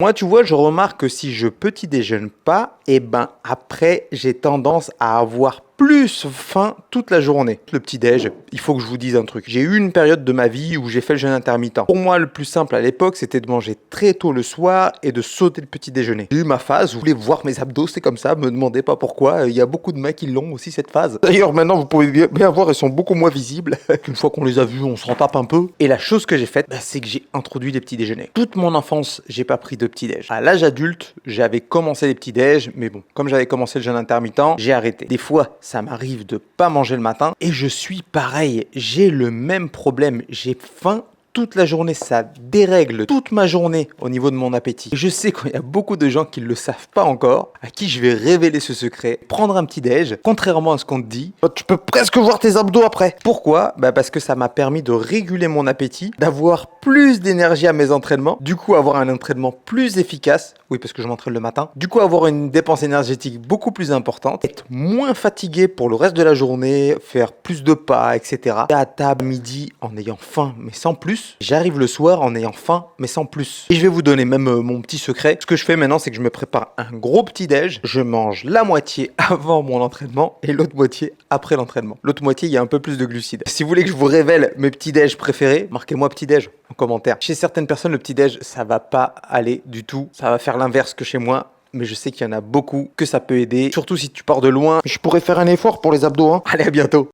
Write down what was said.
Moi, tu vois, je remarque que si je petit déjeune pas, et ben après, j'ai tendance à avoir plus faim toute la journée. Le petit-déj, il faut que je vous dise un truc. J'ai eu une période de ma vie où j'ai fait le jeûne intermittent. Pour moi, le plus simple à l'époque, c'était de manger très tôt le soir et de sauter le petit déjeuner. J'ai eu ma phase où vous voulez voir mes abdos, c'est comme ça, me demandez pas pourquoi. Il y a beaucoup de mecs qui l'ont aussi cette phase. D'ailleurs, maintenant, vous pouvez bien voir, ils sont beaucoup moins visibles. Une fois qu'on les a vus, on s'en tape un peu. Et la chose que j'ai faite, c'est que j'ai introduit les petits déjeuners. Toute mon enfance, j'ai pas pris de petit déj. À l'âge adulte, j'avais commencé les petits déj, mais bon, comme j'avais commencé le jeûne intermittent, j'ai arrêté. Des fois, ça m'arrive de pas manger le matin et je suis pareil, j'ai le même problème, j'ai faim toute la journée, ça dérègle toute ma journée au niveau de mon appétit. Je sais qu'il y a beaucoup de gens qui ne le savent pas encore, à qui je vais révéler ce secret. Prendre un petit déj, contrairement à ce qu'on te dit, tu peux presque voir tes abdos après. Pourquoi? Parce que ça m'a permis de réguler mon appétit, d'avoir plus d'énergie à mes entraînements, du coup avoir un entraînement plus efficace, oui parce que je m'entraîne le matin, du coup avoir une dépense énergétique beaucoup plus importante, être moins fatigué pour le reste de la journée, faire plus de pas, etc. À table midi en ayant faim mais sans plus. J'arrive le soir en ayant faim, mais sans plus. Et je vais vous donner même mon petit secret. Ce que je fais maintenant, c'est que je me prépare un gros petit-déj. Je mange la moitié avant mon entraînement et l'autre moitié après l'entraînement. L'autre moitié, il y a un peu plus de glucides. Si vous voulez que je vous révèle mes petits-déj préférés, marquez-moi petit-déj en commentaire. Chez certaines personnes, le petit-déj, ça va pas aller du tout. Ça va faire l'inverse que chez moi. Mais je sais qu'il y en a beaucoup que ça peut aider. Surtout si tu pars de loin. Je pourrais faire un effort pour les abdos, hein. Allez, à bientôt.